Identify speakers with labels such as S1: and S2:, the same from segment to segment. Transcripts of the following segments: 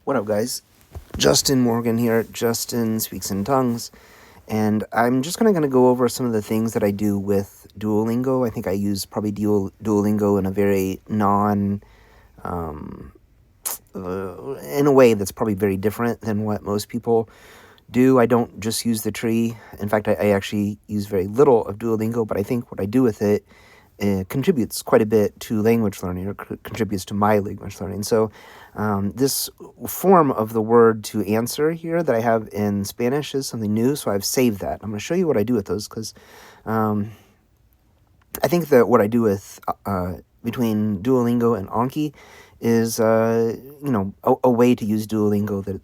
S1: What up, guys? Justin Morgan here, Justin Speaks in Tongues, and I'm just kind of going to go over some of the things that I do with Duolingo. I think I use probably Duolingo in a very in a way that's probably very different than what most people do. I don't just use the tree. In fact, I actually use very little of Duolingo, but I think what I do with it contributes quite a bit to language learning, or contributes to my language learning. So this form of the word to answer here that I have in Spanish is something new, so I've saved that. I'm going to show you what I do with those, because I think that what I do with between Duolingo and Anki is a way to use Duolingo that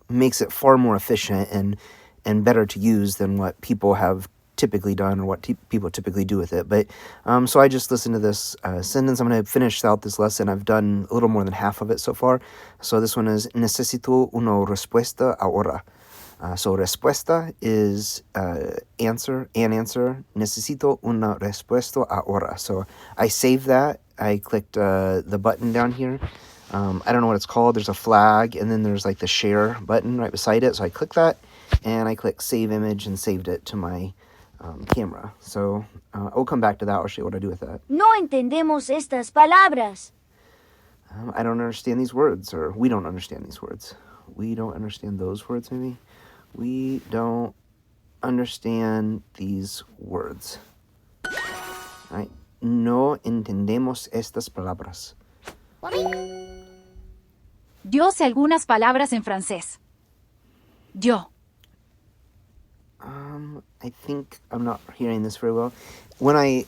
S1: makes it far more efficient and better to use than what people have typically done, or what people typically do with it. But so I just listened to this sentence. I'm going to finish out this lesson. I've done a little more than half of it so far. So this one is necesito una respuesta ahora. So respuesta is answer, an answer. Necesito una respuesta ahora. So I saved that. I clicked the button down here. I don't know what it's called. There's a flag, and then there's like the share button right beside it. So I click that, and I click save image, and saved it to my camera. So I'll come back to that. I'll show you what I do with that.
S2: No entendemos estas palabras.
S1: I don't understand these words, or we don't understand these words. We don't understand those words, maybe. We don't understand these words. All right. No entendemos estas palabras.
S3: Yo sé algunas palabras en francés. Yo.
S1: I think I'm not hearing this very well. When I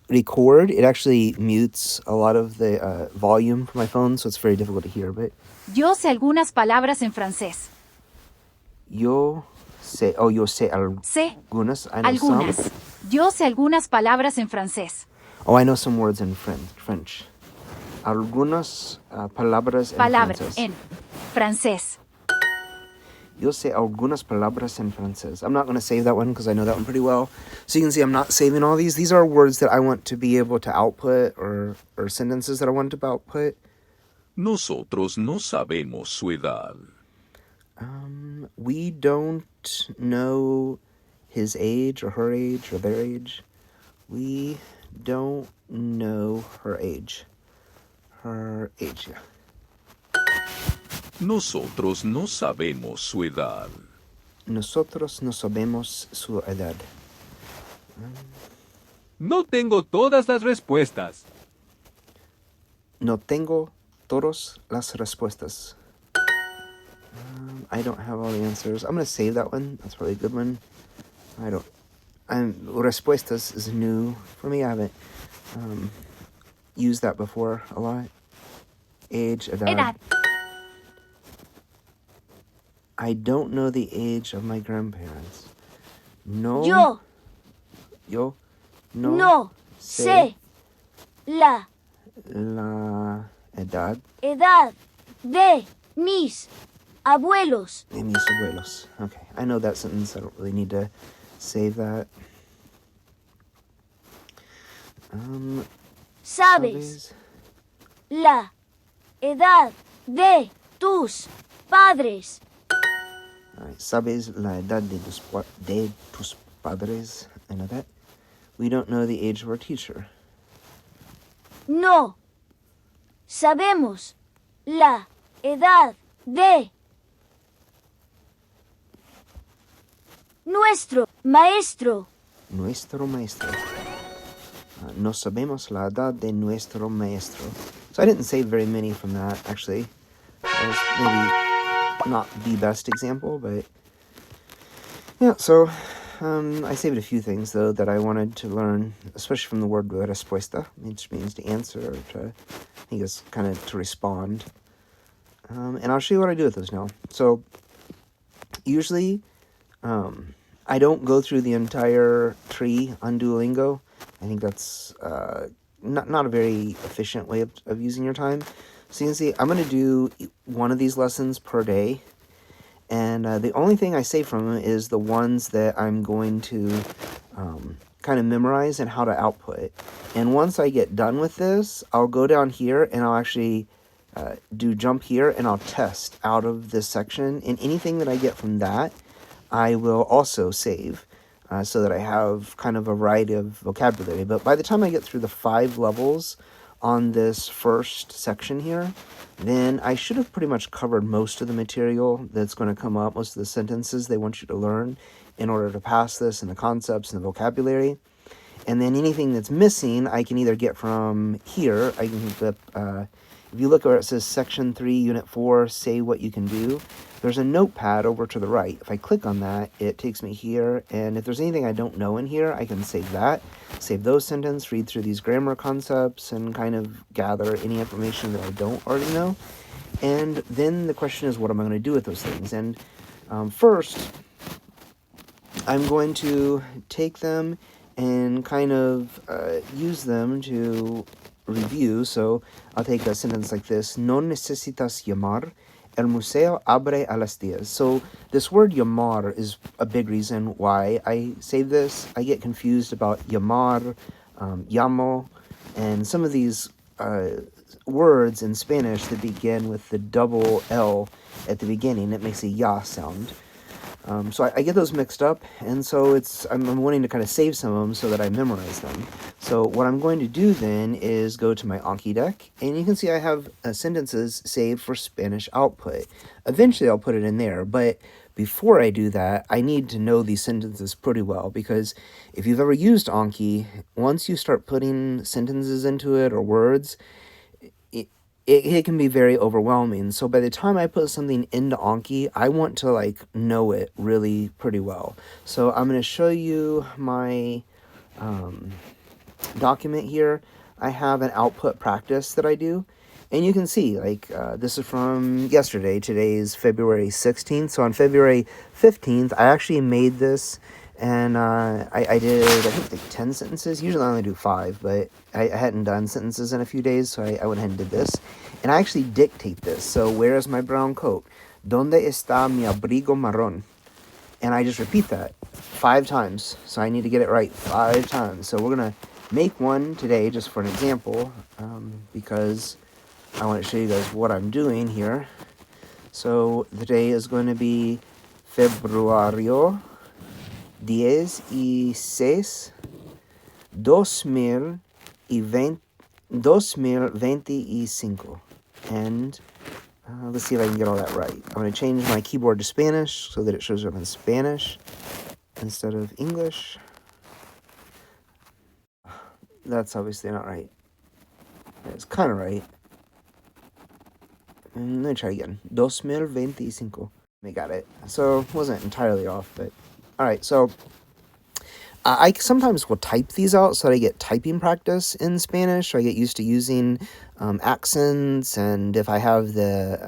S1: record, it actually mutes a lot of the volume from my phone, so it's very difficult to hear. But
S3: Yo sé algunas palabras en francés.
S1: yo sé
S3: Sé
S1: algunas. I know
S3: algunas.
S1: some.
S3: Yo sé algunas palabras en francés.
S1: Oh, I know some words in French. Algunas palabras en
S3: Palabras
S1: francés.
S3: en francés.
S1: Yo sé algunas palabras en francés. I'm not going to save that one because I know that one pretty well. So you can see I'm not saving all these. These are words that I want to be able to output, or sentences that I want to output.
S4: Nosotros no sabemos su edad.
S1: We don't know his age, or her age, or their age. We don't know her age. Her age, yeah.
S4: Nosotros no sabemos su edad.
S1: Nosotros no sabemos su edad.
S5: No tengo todas las respuestas.
S1: No tengo todas las respuestas. I don't have all the answers. I'm going to save that one. That's probably a good one. Respuestas is new for me. I haven't used that before a lot. Age, edad. I don't know the age of my grandparents. No. Yo.
S2: No sé la
S1: edad
S2: edad de mis abuelos.
S1: de mis abuelos. Okay, I know that sentence. I don't really need to save that.
S2: ¿Sabes la edad de tus padres?
S1: All right, ¿sabes la edad de tus padres? I know that. We don't know the age of our teacher.
S2: No sabemos la edad de nuestro maestro.
S1: Nuestro maestro. No sabemos la edad de nuestro maestro. So I didn't save very many from that, actually. That was maybe not the best example, but yeah, so I saved a few things, though, that I wanted to learn, especially from the word respuesta, which means to answer, or to, I think it's kind of to respond. And I'll show you what I do with those now. So usually I don't go through the entire tree on Duolingo. I think that's not a very efficient way of using your time. So you can see I'm going to do one of these lessons per day. And the only thing I save from them is the ones that I'm going to kind of memorize and how to output. And once I get done with this, I'll go down here and I'll actually do jump here, and I'll test out of this section. And anything that I get from that, I will also save so that I have kind of a variety of vocabulary. But by the time I get through the 5 levels on this first section here, then I should have pretty much covered most of the material that's going to come up, most of the sentences they want you to learn in order to pass this, and the concepts and the vocabulary. And then anything that's missing, I can either get from here. I can flip, if you look where it says Section 3, Unit 4, Say What You Can Do, there's a notepad over to the right. If I click on that, it takes me here. And if there's anything I don't know in here, I can save that, save those sentences, read through these grammar concepts, and kind of gather any information that I don't already know. And then the question is, what am I going to do with those things? And first, I'm going to take them and kind of use them to review. So I'll take a sentence like this: No necesitas llamar, el museo abre a las 10. So this word llamar is a big reason why I save this. I get confused about llamar, llamo, and some of these words in Spanish that begin with the double L at the beginning. It makes a ya sound. So I get those mixed up, and so I'm wanting to kind of save some of them so that I memorize them. So what I'm going to do then is go to my Anki deck, and you can see I have sentences saved for Spanish output. Eventually I'll put it in there, but before I do that, I need to know these sentences pretty well, because if you've ever used Anki, once you start putting sentences into it or words, it can be very overwhelming. So by the time I put something into Anki, I want to know it really pretty well. So I'm going to show you my document here. I have an output practice that I do. And you can see, this is from yesterday. Today's February 16th. So on February 15th, I actually made this. And I did, I think, 10 sentences. Usually I only do 5, but I hadn't done sentences in a few days, so I went ahead and did this. And I actually dictate this. So, where is my brown coat? ¿Dónde está mi abrigo marrón? And I just repeat that 5 times. So I need to get it right 5 times. So we're going to make one today just for an example, because I want to show you guys what I'm doing here. So today is going to be Februario 16, 2025. And let's see if I can get all that right. I'm going to change my keyboard to Spanish so that it shows up in Spanish instead of English. That's obviously not right. It's kind of right. And let me try again. 2025. I got it. So it wasn't entirely off, but all right. So I sometimes will type these out so that I get typing practice in Spanish. So I get used to using accents, and if I have the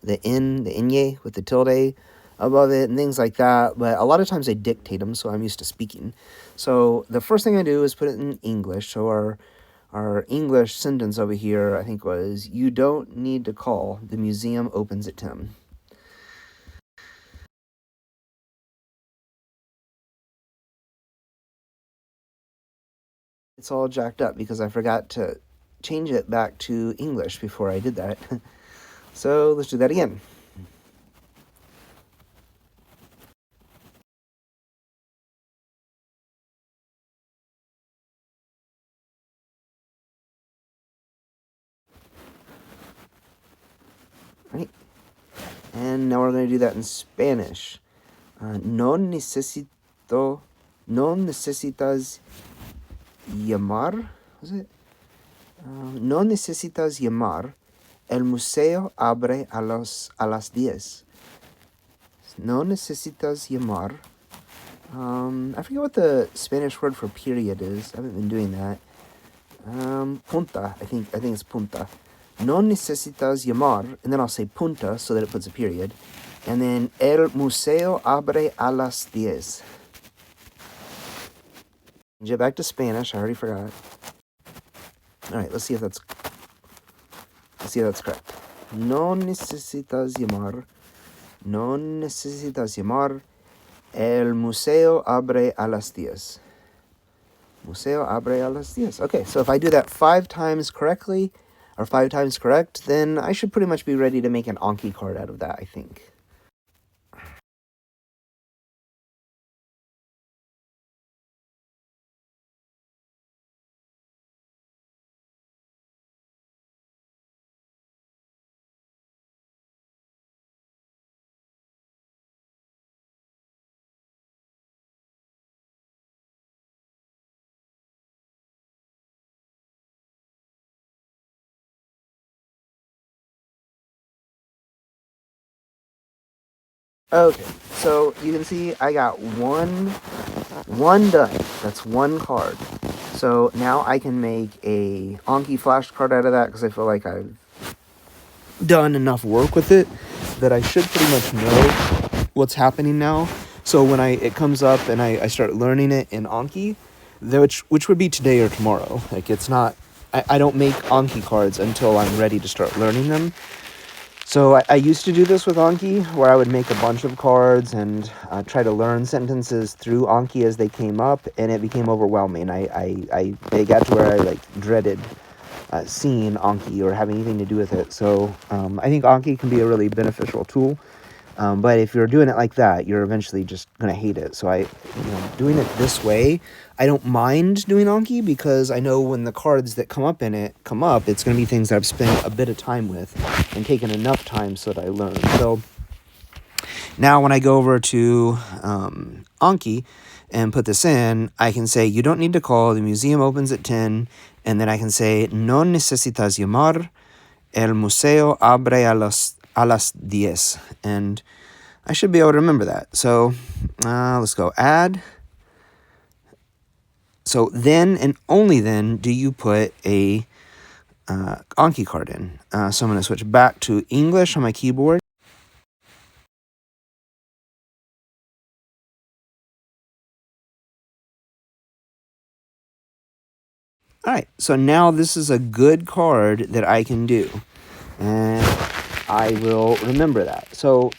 S1: ñ with the tilde above it and things like that. But a lot of times I dictate them, so I'm used to speaking. So the first thing I do is put it in English. So our English sentence over here, I think, was, "You don't need to call. The museum opens at 10." It's all jacked up because I forgot to change it back to English before I did that. So let's do that again. Right? And now we're going to do that in Spanish. No necesitas llamar. Was it? No necesitas llamar. El museo abre a las 10. No necesitas llamar. I forget what the Spanish word for period is. I haven't been doing that. Punta. I think it's punta. No necesitas llamar, and then I'll say punta so that it puts a period. And then el museo abre a las 10. Get back to Spanish. I already forgot. All right, let's see if that's correct. No necesitas llamar. No necesitas llamar. El museo abre a las 10. Museo abre a las 10. Okay, so if I do that 5 times correctly, are 5 times correct, then I should pretty much be ready to make an Anki card out of that, I think. Okay, so you can see I got one done. That's one card. So now I can make a Anki flashcard out of that because I feel like I've done enough work with it that I should pretty much know what's happening now. So when it comes up and I start learning it in Anki, which would be today or tomorrow. Like it's not, I don't make Anki cards until I'm ready to start learning them. So I used to do this with Anki, where I would make a bunch of cards and try to learn sentences through Anki as they came up, and it became overwhelming. It got to where I like dreaded seeing Anki or having anything to do with it. So I think Anki can be a really beneficial tool. But if you're doing it like that, you're eventually just going to hate it. So doing it this way, I don't mind doing Anki because I know when the cards that come up, it's going to be things that I've spent a bit of time with and taken enough time so that I learn. So now when I go over to Anki and put this in, I can say, you don't need to call, the museum opens at 10, and then I can say, no necesitas llamar, el museo abre a las 10. And I should be able to remember that. So let's go add. So then and only then do you put a Anki card in. So I'm going to switch back to English on my keyboard. All right, so now this is a good card that I can do. And I will remember that. So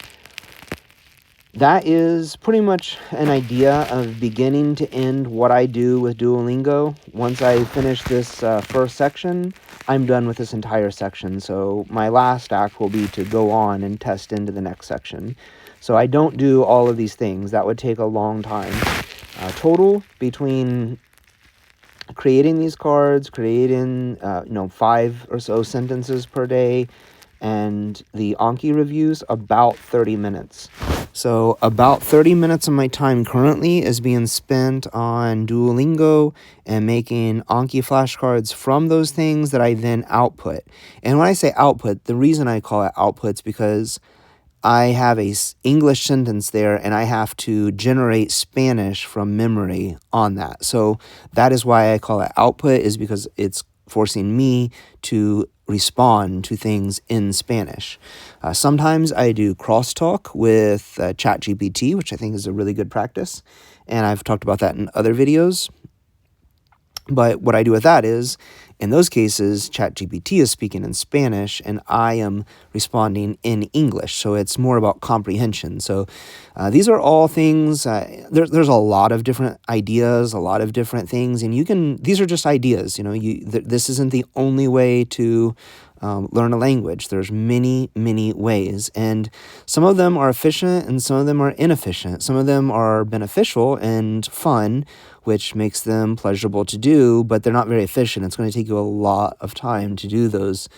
S1: that is pretty much an idea of beginning to end what I do with Duolingo. Once I finish this first section, I'm done with this entire section. So my last act will be to go on and test into the next section. So I don't do all of these things. That would take a long time. Total between creating these cards, creating 5 or so sentences per day, and the Anki reviews, about 30 minutes. So about 30 minutes of my time currently is being spent on Duolingo and making Anki flashcards from those things that I then output. And when I say output, the reason I call it outputs because I have a English sentence there and I have to generate Spanish from memory on that. So that is why I call it output, is because it's forcing me to respond to things in Spanish. Sometimes I do crosstalk with ChatGPT, which I think is a really good practice. And I've talked about that in other videos. But what I do with that is, in those cases, ChatGPT is speaking in Spanish and I am responding in English. So it's more about comprehension. So these are all things, there's a lot of different ideas, a lot of different things. And these are just ideas. This isn't the only way to learn a language. There's many, many ways. And some of them are efficient and some of them are inefficient. Some of them are beneficial and fun, which makes them pleasurable to do, but they're not very efficient. It's going to take you a lot of time to do those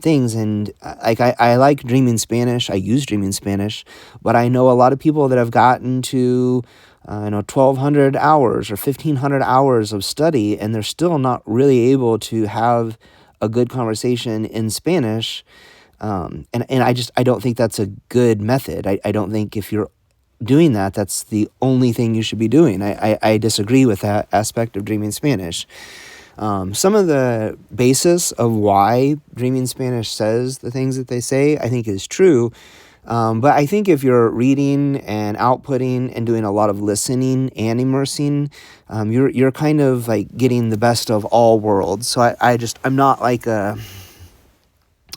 S1: things. And I like Dreaming Spanish. I use Dreaming Spanish, but I know a lot of people that have gotten to 1,200 hours or 1,500 hours of study, and they're still not really able to have a good conversation in Spanish. And I don't think that's a good method. I don't think if you're doing that, that's the only thing you should be doing. I disagree with that aspect of Dreaming Spanish. Some of the basis of why Dreaming Spanish says the things that they say, I think is true. But I think if you're reading and outputting and doing a lot of listening and immersing, you're kind of like getting the best of all worlds. So I'm not like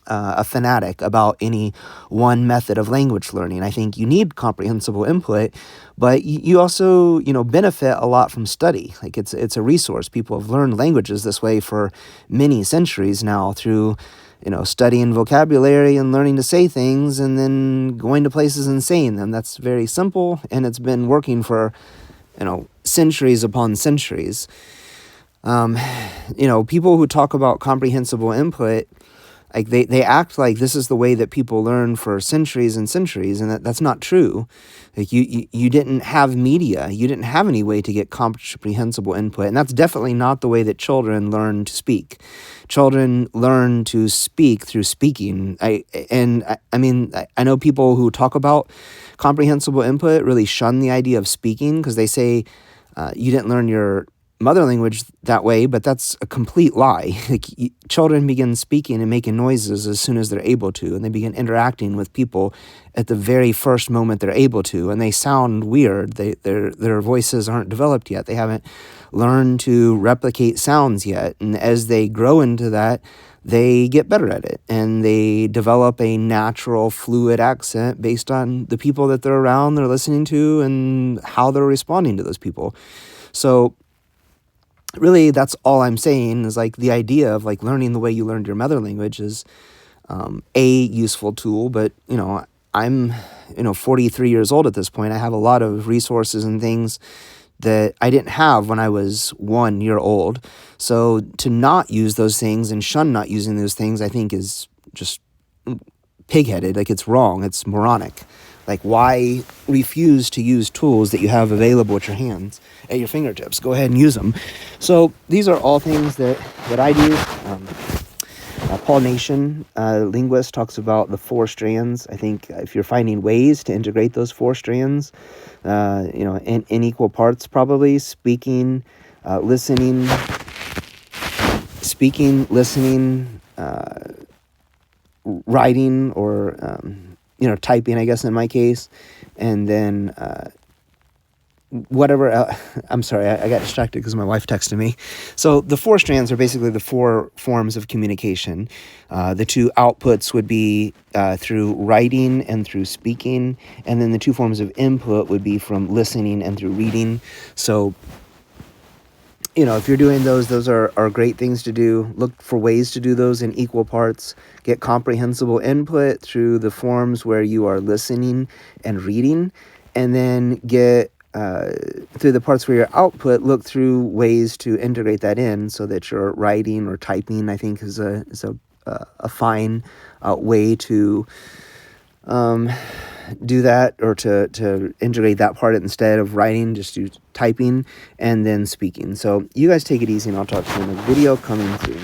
S1: a fanatic about any one method of language learning. I think you need comprehensible input, but you also, benefit a lot from study. Like it's a resource. People have learned languages this way for many centuries now through, studying vocabulary and learning to say things and then going to places and saying them. That's very simple, and it's been working for, centuries upon centuries. People who talk about comprehensible input, like they act like this is the way that people learn for centuries and centuries, and that's not true. Like you didn't have media, you didn't have any way to get comprehensible input, and that's definitely not the way that children learn to speak. Children learn to speak through speaking. I know people who talk about comprehensible input really shun the idea of speaking because they say you didn't learn your mother language that way, but that's a complete lie. Like children begin speaking and making noises as soon as they're able to, and they begin interacting with people at the very first moment they're able to, and they sound weird. Their voices aren't developed yet. They haven't learned to replicate sounds yet, and as they grow into that, they get better at it, and they develop a natural, fluid accent based on the people that they're around, they're listening to, and how they're responding to those people. So really, that's all I'm saying is like the idea of like learning the way you learned your mother language is a useful tool, but I'm 43 years old at this point. I have a lot of resources and things that I didn't have when I was 1 year old. So to not use those things and shun not using those things, I think is just pig-headed. Like it's wrong. It's moronic. Like why refuse to use tools that you have available at your fingertips? Go ahead and use them. So these are all things that I do. Paul Nation, linguist, talks about the 4 strands. I think if you're finding ways to integrate those 4 strands, in equal parts, probably speaking, listening, writing, or typing, I guess in my case, and then whatever else. I'm sorry, I got distracted because my wife texted me. So the 4 strands are basically the 4 forms of communication. The 2 outputs would be through writing and through speaking, and then the 2 forms of input would be from listening and through reading. So if you're doing those are great things to do. Look for ways to do those in equal parts. Get comprehensible input through the forms where you are listening and reading, and then get through the parts where your output, look through ways to integrate that in so that you're writing or typing, I think is a fine way to do that, or to integrate that part instead of writing. Just do typing and then speaking. So you guys take it easy, and I'll talk to you in a video coming soon.